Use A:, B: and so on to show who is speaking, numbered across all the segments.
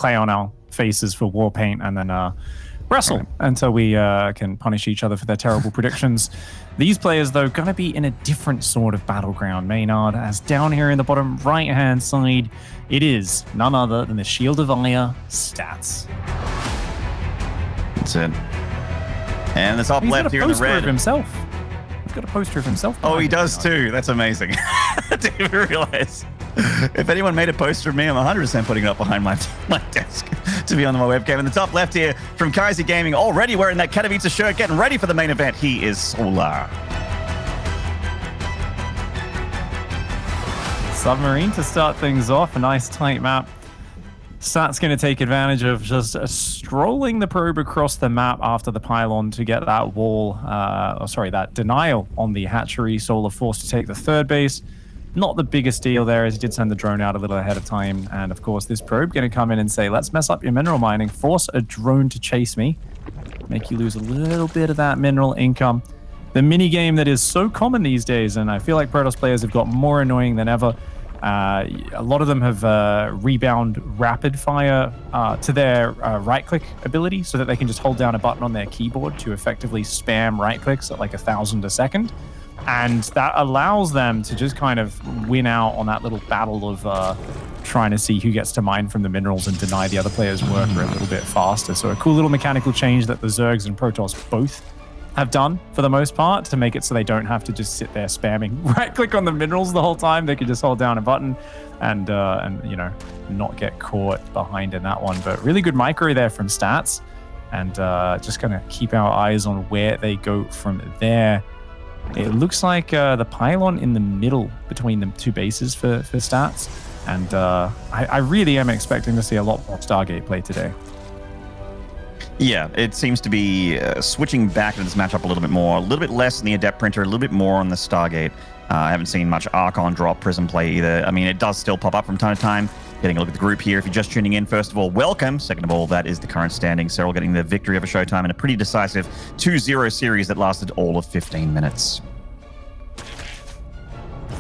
A: clay on our faces for war paint and then wrestle until we can punish each other for their terrible predictions. These players, though, going to be in a different sort of battleground, Maynard, as down here in the bottom right-hand side, it is none other than the Shield of Ire Stats.
B: That's it. And the top left here in the red.
A: Of himself. He's got a poster of himself.
B: Oh, he does too. That's amazing. I didn't even realize. If anyone made a poster of me, I'm 100% putting it up behind my desk to be on my webcam. In the top left here from Kaiser Gaming, already wearing that Katowice shirt, getting ready for the main event. He is Solar.
A: Submarine to start things off. A nice tight map. Sat's going to take advantage of just strolling the probe across the map after the pylon to get that wall, that denial on the hatchery. Solar forced to take the third base. Not the biggest deal there, as he did send the drone out a little ahead of time. And of course, this probe going to come in and say, let's mess up your mineral mining, force a drone to chase me, make you lose a little bit of that mineral income. The mini game that is so common these days, and I feel like Protoss players have got more annoying than ever. A lot of them have rebound rapid fire to their right click ability so that they can just hold down a button on their keyboard to effectively spam right clicks at like 1,000 a second. And that allows them to just kind of win out on that little battle of trying to see who gets to mine from the minerals and deny the other player's worker a little bit faster. So a cool little mechanical change that the Zergs and Protoss both have done for the most part to make it so they don't have to just sit there spamming right click on the minerals the whole time. They can just hold down a button and you know, not get caught behind in that one. But really good micro there from Stats, and just gonna keep our eyes on where they go from there. It looks like the pylon in the middle between the two bases for Stats, and I really am expecting to see a lot more Stargate play today.
B: Yeah, it seems to be switching back into this matchup a little bit more. A little bit less in the Adept Printer, a little bit more on the Stargate. I haven't seen much Archon drop Prism play either. I mean, it does still pop up from time to time. Getting a look at the group here. If you're just tuning in, first of all, welcome. Second of all, that is the current standing. Cyril getting the victory over Showtime in a pretty decisive 2-0 series that lasted all of 15 minutes.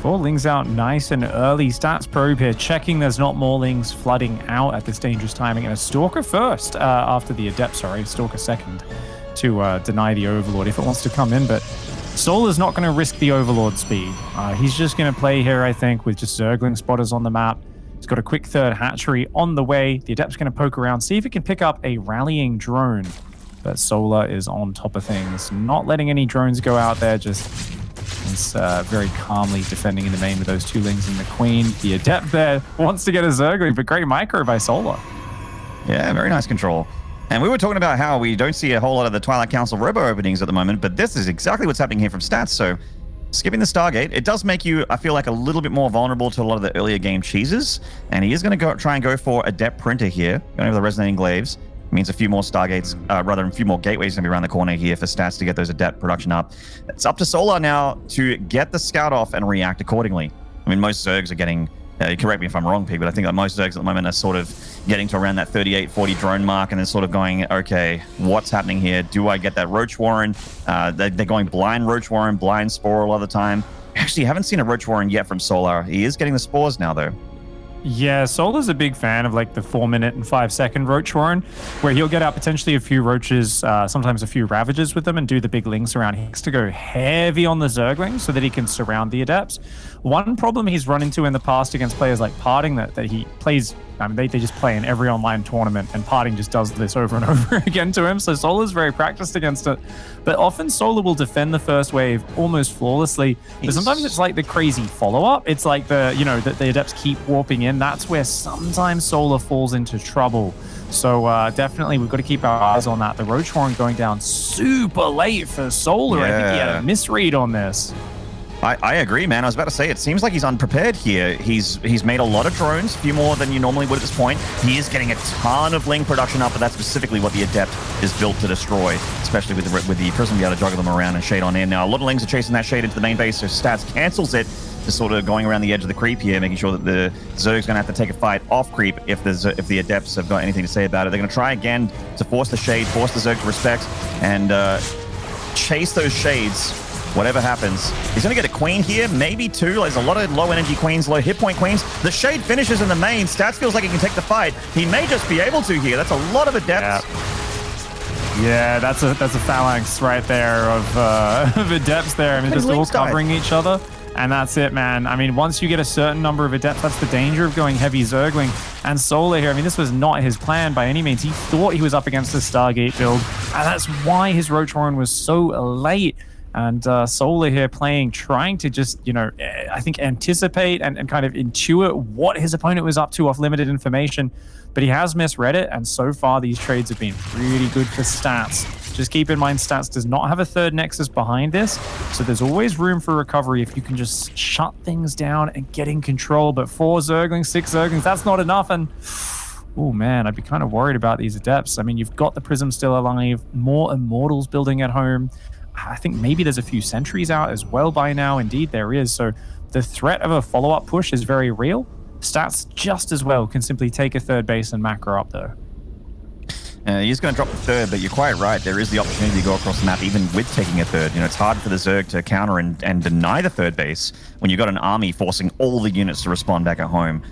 A: 4 Lings out nice and early. Stats probe here, checking there's not more Lings flooding out at this dangerous timing. And a Stalker first after the Adept, Stalker second to deny the Overlord if it wants to come in. But Solar's not going to risk the Overlord speed. He's just going to play here, I think, with just Zergling spotters on the map. He's got a quick third hatchery on the way. The Adept's going to poke around, see if it can pick up a rallying drone. But Solar is on top of things, not letting any drones go out there, just is very calmly defending in the main with those 2 Lings and the Queen. The Adept there wants to get a Zergling, but great micro by Solar.
B: Yeah, very nice control. And we were talking about how we don't see a whole lot of the Twilight Council robo openings at the moment, but this is exactly what's happening here from Stats. So skipping the Stargate, it does make you, I feel like, a little bit more vulnerable to a lot of the earlier game cheeses. And he is going to try and go for Adept Printer here, going over the Resonating Glaives. Means a few more Stargates, rather a few more gateways going to be around the corner here for Stats to get those Adept production up. It's up to Solar now to get the scout off and react accordingly. I mean, most Zergs are getting, correct me if I'm wrong, Pete, but I think that most Zergs at the moment are sort of getting to around that 38, 40 drone mark and then sort of going, okay, what's happening here? Do I get that Roach Warren? They're going blind Roach Warren, blind Spore a lot of the time. Actually, haven't seen a Roach Warren yet from Solar. He is getting the Spores now, though.
A: Yeah, Solar's a big fan of like the 4-minute and 5-second Roach Warren, where he'll get out potentially a few Roaches, sometimes a few Ravagers with them, and do the big Lings around Hicks to go heavy on the Zerglings so that he can surround the Adepts. One problem he's run into in the past against players like Parting that he plays, I mean, they just play in every online tournament, and Parting just does this over and over again to him, so Solar's very practiced against it. But often Solar will defend the first wave almost flawlessly, but sometimes it's like the crazy follow-up. It's like the Adepts keep warping in. That's where sometimes Solar falls into trouble. So definitely we've got to keep our eyes on that. The Roach Warren going down super late for Solar. Yeah. I think he had a misread on this.
B: I agree, man. I was about to say, it seems like he's unprepared here. He's made a lot of drones, a few more than you normally would at this point. He is getting a ton of Ling production up, but that's specifically what the Adept is built to destroy, especially with the Prism be able to juggle them around and shade on in. Now, a lot of Lings are chasing that shade into the main base, so Stats cancels it, just sort of going around the edge of the creep here, making sure that the Zerg's going to have to take a fight off creep if the Adepts have got anything to say about it. They're going to try again to force the shade, force the Zerg to respect, and chase those shades whatever happens. He's going to get a queen here, maybe two. There's a lot of low energy queens, low hit point queens. The shade finishes in the main. Stats feels like he can take the fight. He may just be able to here. That's a lot of adepts.
A: Yeah, that's a phalanx right there of adepts there. I mean, just all covering each other. And that's it, man. I mean, once you get a certain number of adepts, that's the danger of going heavy Zergling. And Solar here, I mean, this was not his plan by any means. He thought he was up against the Stargate build, and that's why his Roach Warren was so late. And Solar here trying to just, you know, I think anticipate and kind of intuit what his opponent was up to off limited information. But he has misread it, and so far these trades have been really good for Stats. Just keep in mind, Stats does not have a third Nexus behind this, so there's always room for recovery if you can just shut things down and get in control. But 4 Zerglings, 6 Zerglings, that's not enough, and oh man, I'd be kind of worried about these Adepts. I mean, you've got the Prism still alive, more Immortals building at home. I think maybe there's a few Sentries out as well by now. Indeed, there is. So the threat of a follow-up push is very real. Stats just as well can simply take a third base and macro up though.
B: He's going to drop the third, but you're quite right. There is the opportunity to go across the map even with taking a third. You know, it's hard for the Zerg to counter and deny the third base when you've got an army forcing all the units to respond back at home.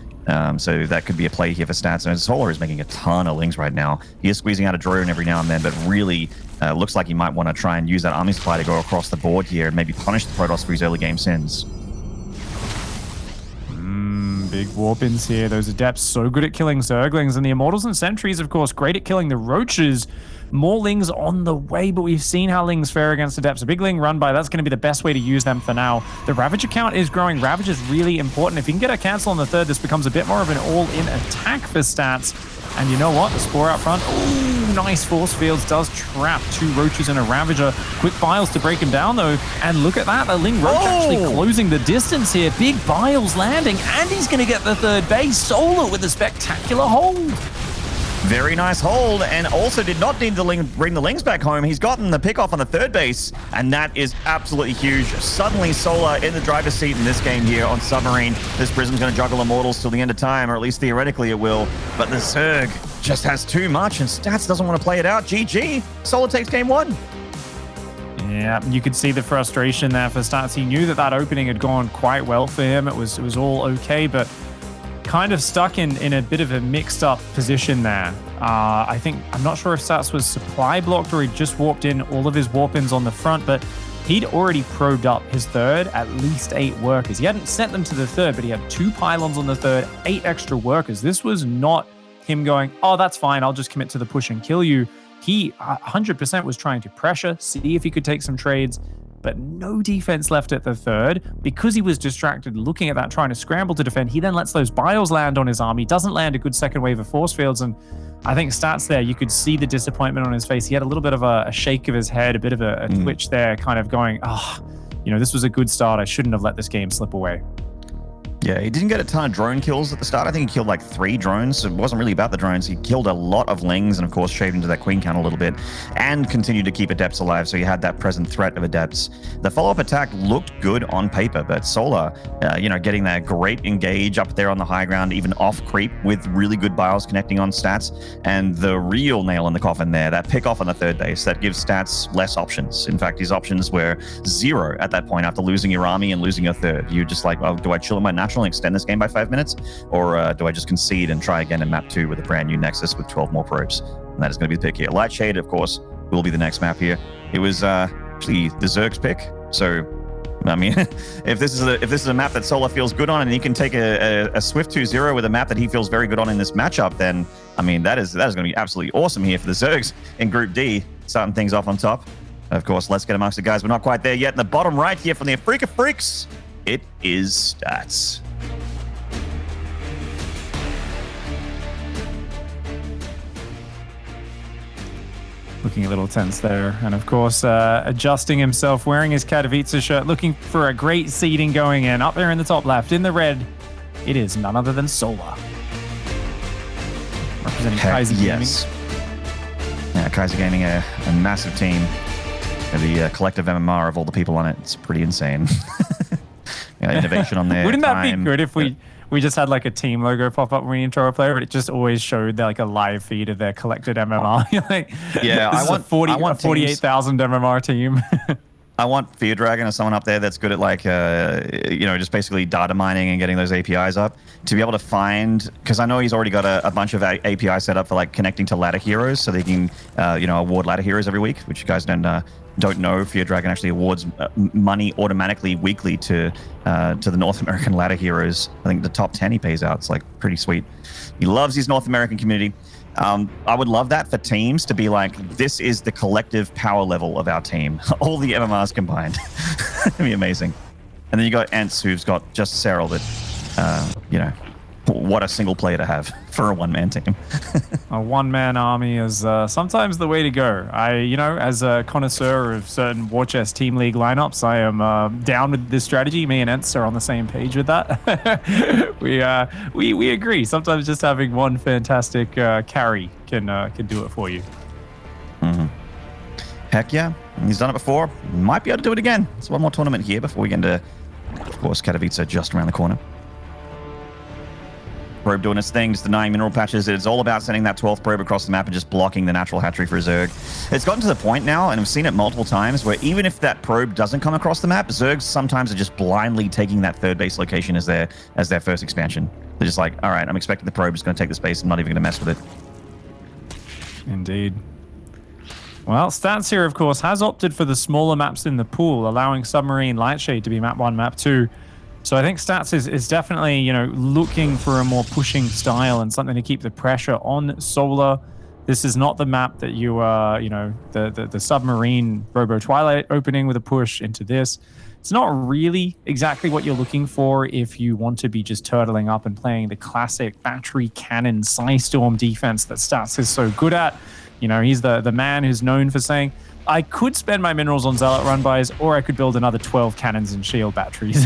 B: So that could be a play here for Stats. And Solar is making a ton of lings right now. He is squeezing out a drone every now and then, but really looks like he might want to try and use that army supply to go across the board here and maybe punish the Protoss for his early game sins.
A: Big warp-ins here. Those Adepts so good at killing Zerglings, and the Immortals and Sentries, of course, great at killing the Roaches. More Lings on the way, but we've seen how Lings fare against Adepts. A big Ling run by, that's going to be the best way to use them for now. The Ravager count is growing. Ravager is really important. If you can get a cancel on the third, this becomes a bit more of an all-in attack for Stats. And you know what? The Spore out front. Ooh, nice force fields. Does trap 2 Roaches and a Ravager. Quick Biles to break him down, though. And look at that. The Ling Roach actually closing the distance here. Big Biles landing. And he's going to get the third base. Solar with a spectacular hold.
B: Very nice hold, and also did not need to bring the Lings back home. He's gotten the pick off on the third base, and that is absolutely huge. Suddenly, Solar in the driver's seat in this game here on Submarine. This Prism's going to juggle Immortals till the end of time, or at least theoretically it will. But the Zerg just has too much, and Stats doesn't want to play it out. GG. Solar takes game 1.
A: Yeah, you could see the frustration there for Stats. He knew that that opening had gone quite well for him. It was all okay, but kind of stuck in a bit of a mixed up position there. I'm not sure if Stats was supply blocked or he just warped in all of his warp-ins on the front, but he'd already probed up his third, at least 8 workers. He hadn't sent them to the third, but he had 2 pylons on the third, 8 extra workers. This was not him going, oh, that's fine, I'll just commit to the push and kill you. He 100% was trying to pressure, see if he could take some trades, but no defense left at the third. Because he was distracted looking at that, trying to scramble to defend, he then lets those Biles land on his army, doesn't land a good second wave of force fields, and I think Stats there, you could see the disappointment on his face. He had a little bit of a shake of his head, a bit of a twitch there, kind of going, you know, this was a good start. I shouldn't have let this game slip away.
B: Yeah, he didn't get a ton of drone kills at the start. I think he killed like 3 drones. So it wasn't really about the drones. He killed a lot of Lings and, of course, shaved into that queen count a little bit and continued to keep Adepts alive. So he had that present threat of Adepts. The follow-up attack looked good on paper, but Solar, you know, getting that great engage up there on the high ground, even off creep with really good Biles connecting on Stats. And the real nail in the coffin there, that pick off on the third base, that gives Stats less options. In fact, his options were 0 at that point after losing your army and losing your third. You're just like, oh, do I chill in my natural and extend this game by 5 minutes, or do I just concede and try again in map 2 with a brand new Nexus with 12 more probes? And that is going to be the pick here. Light Shade, of course, will be the next map here. It was actually the Zerg's pick, so I mean, if this is a map that Solar feels good on, and he can take a swift 2-0 with a map that he feels very good on in this matchup, then I mean that is going to be absolutely awesome here for the Zergs in Group D, starting things off on top. Of course, let's get amongst the guys. We're not quite there yet. In the bottom right here from the Afrika Freaks, it is Stats.
A: Looking a little tense there. And of course, adjusting himself, wearing his Katowice shirt, looking for a great seeding going in. Up there in the top left, in the red, it is none other than Solar. Representing Kaiser Gaming.
B: Yeah, Kaiser Gaming, a massive team. The collective MMR of all the people on it. It's pretty insane. Innovation on there.
A: Wouldn't that be good if we just had like a team logo pop up when we intro a player, but it just always showed like a live feed of their collected MMR. Like,
B: yeah, I want
A: 48,000 MMR team.
B: I want Fear Dragon or someone up there that's good at like, just basically data mining and getting those APIs up to be able to find, because I know he's already got a bunch of API set up for like connecting to ladder heroes, so they can, award ladder heroes every week, which you guys don't know. Fear Dragon actually awards money automatically weekly to the North American ladder heroes. I think the top 10 he pays out. It's like pretty sweet. He loves his North American community. I would love that for teams to be like, this is the collective power level of our team. All the MMRs combined. It'd be amazing. And then you got Ents, who's got just Cyril that, what a single player to have for a one-man team.
A: A one-man army is sometimes the way to go. As a connoisseur of certain War Chest Team League lineups, I am down with this strategy. Me and Ents are on the same page with that. we agree. Sometimes just having one fantastic carry can do it for you.
B: Mm-hmm. Heck yeah. He's done it before. Might be able to do it again. There's one more tournament here before we get into, of course, Katowice just around the corner. Probe doing its thing, just denying mineral patches. It's all about sending that 12th probe across the map and just blocking the natural hatchery for Zerg. It's gotten to the point now, and I've seen it multiple times, where even if that probe doesn't come across the map, Zergs sometimes are just blindly taking that third base location as their first expansion. They're just like, all right, I'm expecting the probe is going to take the space. I'm not even going to mess with it.
A: Indeed. Well, Stats here, of course, has opted for the smaller maps in the pool, allowing Submarine Lightshade to be map 1, map 2. So I think Stats is definitely, looking for a more pushing style and something to keep the pressure on Solar. This is not the map that you the Submarine Robo Twilight opening with a push into this. It's not really exactly what you're looking for if you want to be just turtling up and playing the classic battery cannon Psystorm defense that Stats is so good at. He's the man who's known for saying, I could spend my minerals on Zealot run-bys, or I could build another 12 cannons and shield batteries.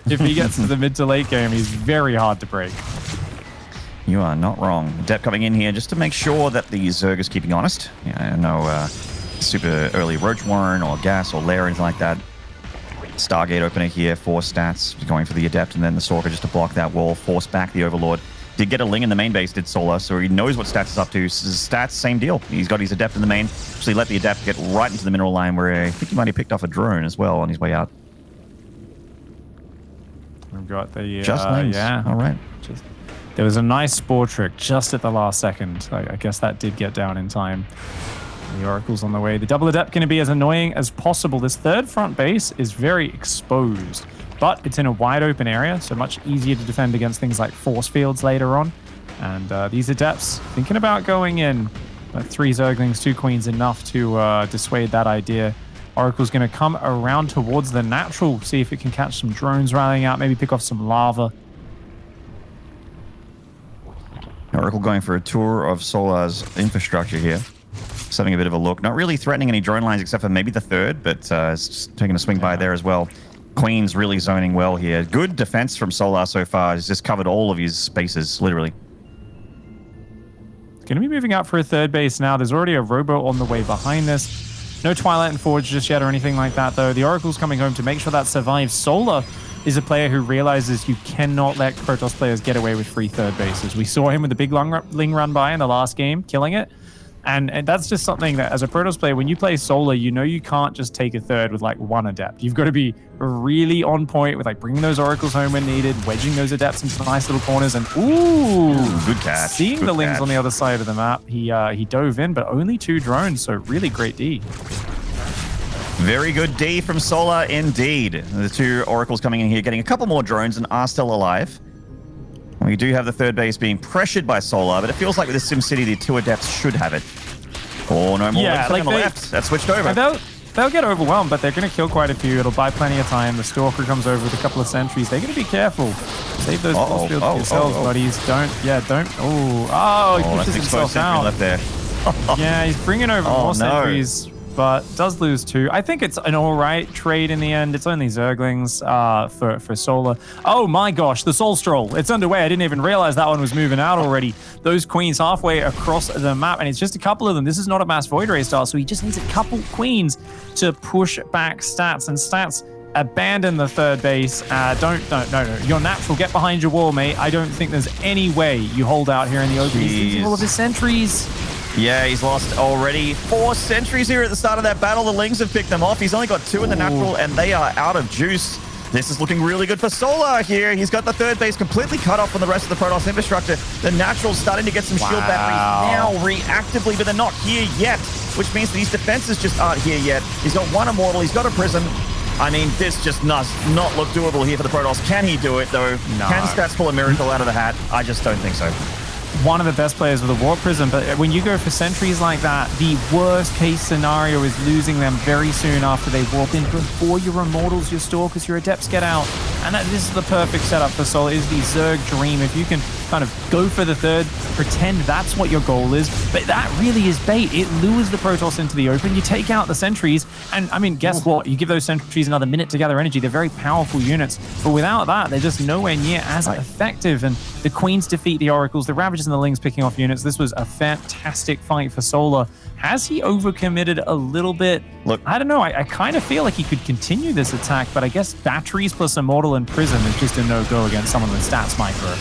A: If he gets to the mid to late game, he's very hard to break.
B: You are not wrong. Dep coming in here just to make sure that the Zerg is keeping honest. No super early Roach Warren or Gas or Lair or anything like that. Stargate opener here for Stats, going for the Adept, and then the Stalker just to block that wall, force back the Overlord. Did get a Ling in the main base, did Solar, so he knows what Stats is up to. Stats, same deal. He's got his Adept in the main, so he let the Adept get right into the mineral line, where I think he might have picked off a drone as well on his way out.
A: We've got the...
B: Just Lings.
A: Yeah.
B: All right.
A: There was a nice Spore trick just at the last second. I guess that did get down in time. The Oracle's on the way. The double Adept going to be as annoying as possible. This third front base is very exposed, but it's in a wide open area, so much easier to defend against things like force fields later on. And these Adepts thinking about going in, but 3 Zerglings, 2 Queens, enough to dissuade that idea. Oracle's going to come around towards the natural, see if it can catch some drones rallying out, maybe pick off some lava.
B: Oracle going for a tour of Solar's infrastructure here. Just having a bit of a look. Not really threatening any drone lines except for maybe the third, but it's just taking a swing by there as well. Queen's really zoning well here. Good defense from Solar so far. He's just covered all of his spaces, literally.
A: Going to be moving out for a third base now. There's already a Robo on the way behind this. No Twilight and Forge just yet or anything like that, though. The Oracle's coming home to make sure that survives. Solar is a player who realizes you cannot let Protoss players get away with free third bases. We saw him with the big Ling run by in the last game, killing it. And that's just something that, as a Protoss player, when you play Solar, you can't just take a third with like 1 Adept. You've got to be really on point with like bringing those Oracles home when needed, wedging those Adepts into nice little corners, and ooh,
B: good catch.
A: Seeing
B: good
A: the Lings
B: catch.
A: on the other side of the map, he dove in, but only 2 drones, so really great D.
B: Very good D from Solar indeed. The 2 Oracles coming in here, getting a couple more drones and are still alive. We do have the third base being pressured by Solar, but it feels like with the SimCity, the 2 Adepts should have it. Oh, no more
A: Yeah,
B: on the left. That switched over.
A: They'll get overwhelmed, but they're going to kill quite a few. It'll buy plenty of time. The Stalker comes over with a couple of sentries. They're going to be careful. Save those force fields for yourselves, buddies. Don't. He pushes himself out.
B: Left there.
A: Yeah, he's bringing over more sentries, but does lose 2. I think it's an all right trade in the end. It's only Zerglings for Solar. Oh my gosh, the Soul Stroll. It's underway. I didn't even realize that one was moving out already. Those Queens halfway across the map, and it's just a couple of them. This is not a mass Void Ray style, so he just needs a couple Queens to push back Stats, and Stats abandon the third base. No. You're natural. Get behind your wall, mate. I don't think there's any way you hold out here in the open. He's losing all of his sentries.
B: Yeah, he's lost already 4 sentries here at the start of that battle. The Lings have picked them off. He's only got 2 in the natural, and they are out of juice. This is looking really good for Solar here. He's got the third base completely cut off from the rest of the Protoss infrastructure. The Natural's starting to get some shield batteries now reactively, but they're not here yet, which means these defenses just aren't here yet. He's got 1 Immortal. He's got a Prism. I mean, this just does not look doable here for the Protoss. Can he do it, though? No. Can Stats pull a miracle out of the hat? I just don't think so.
A: One of the best players with a Warp Prism, but when you go for sentries like that, the worst case scenario is losing them very soon after they warp in. Before your Immortals, your Stalkers, your Adepts get out. And this is the perfect setup for Solar. Is the Zerg Dream. If you can kind of go for the third, pretend that's what your goal is, but that really is bait. It lures the Protoss into the open. You take out the sentries, and I mean, guess what? You give those sentries another minute to gather energy. They're very powerful units, but without that, they're just nowhere near as effective. And the Queens defeat the Oracles, the Ravagers and the Lings picking off units. This was a fantastic fight for Solar. Has he overcommitted a little bit?
B: Look,
A: I don't know. I kind of feel like he could continue this attack, but I guess batteries plus Immortal and Prism is just a no-go against someone with Stats Micro.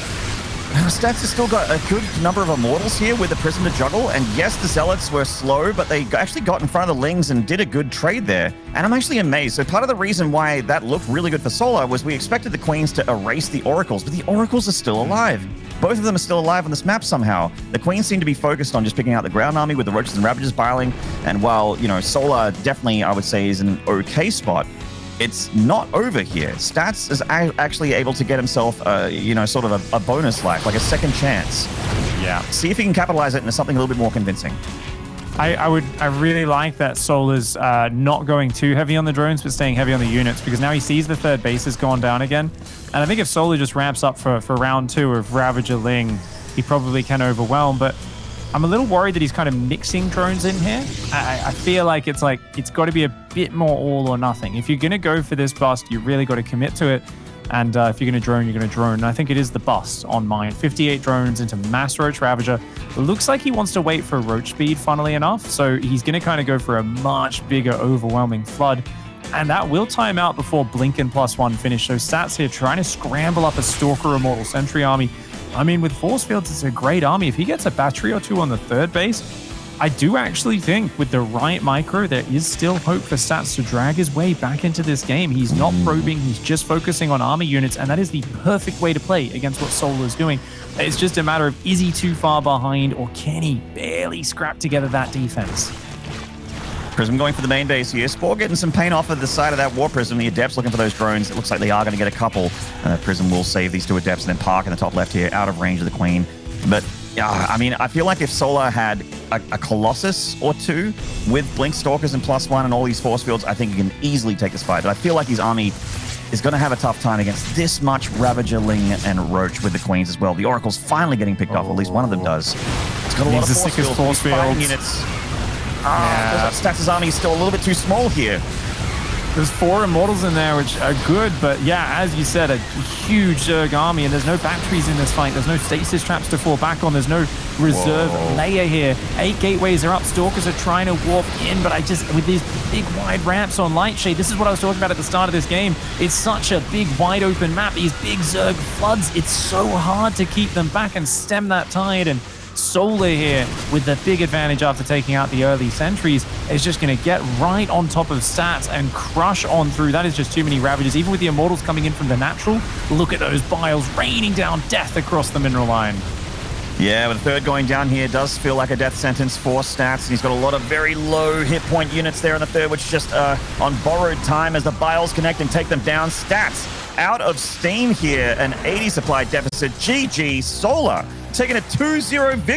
B: Stats has still got a good number of Immortals here with the Prism to juggle, and yes, the Zealots were slow, but they actually got in front of the Lings and did a good trade there, and I'm actually amazed. So part of the reason why that looked really good for Solar was we expected the Queens to erase the Oracles, but the Oracles are still alive. Both of them are still alive on this map somehow. The Queens seem to be focused on just picking out the ground army with the Roaches and Ravagers piling, and while, you know, Solar definitely, I would say, is in an okay spot, it's not over here. Stats is actually able to get himself, you know, sort of a bonus life, like a second chance.
A: Yeah.
B: See if he can capitalize it into something a little bit more convincing.
A: I really like that Solar's not going too heavy on the drones, but staying heavy on the units, because now he sees the third base has gone down again. And I think if Solar just ramps up for round 2 of Ravager Ling, he probably can overwhelm. But I'm a little worried that he's kind of mixing drones in here. I feel like it's got to be a bit more all or nothing. If you're going to go for this bust, you really got to commit to it. And if you're going to drone, you're going to drone. And I think it is the bust on mine. 58 drones into Mass Roach Ravager. It looks like he wants to wait for Roach speed, funnily enough. So he's going to kind of go for a much bigger, overwhelming flood. And that will time out before Blink and +1 finish. So Stats here trying to scramble up a Stalker Immortal Sentry army. I mean, with Force Fields, it's a great army. If he gets a battery or 2 on the third base, I do actually think with the right micro, there is still hope for Stats to drag his way back into this game. He's not probing, he's just focusing on army units, and that is the perfect way to play against what Solar is doing. It's just a matter of, is he too far behind, or can he barely scrap together that defense?
B: Prism going for the main base here. Spore getting some paint off of the side of that War Prism. The Adepts looking for those drones. It looks like they are going to get a couple. Prism will save these 2 Adepts and then park in the top left here, out of range of the Queen. But I mean, I feel like if Solar had a Colossus or 2 with Blink Stalkers and +1 and all these Force Fields, I think he can easily take this fight. But I feel like his army is going to have a tough time against this much Ravager, Ling, and Roach with the Queens as well. The Oracle's finally getting picked off. At least one of them does. It's got a lot of Force Fields. Units. Stats' army is still a little bit too small here.
A: There's 4 Immortals in there, which are good, but yeah, as you said, a huge Zerg army, and there's no batteries in this fight. There's no stasis traps to fall back on. There's no reserve layer here. 8 gateways are up. Stalkers are trying to warp in, but with these big wide ramps on Lightshade, this is what I was talking about at the start of this game. It's such a big wide open map. These big Zerg floods, it's so hard to keep them back and stem that tide. And Solar here with the big advantage after taking out the early sentries is just going to get right on top of Stats and crush on through. That is just too many Ravagers. Even with the Immortals coming in from the natural, look at those Biles raining down death across the mineral line.
B: Yeah, with the third going down here, does feel like a death sentence for Stats. And he's got a lot of very low hit point units there in the third, which just on borrowed time as the Biles connect and take them down. Stats out of steam here, an 80 supply deficit. GG Solar taking a 2-0 victory.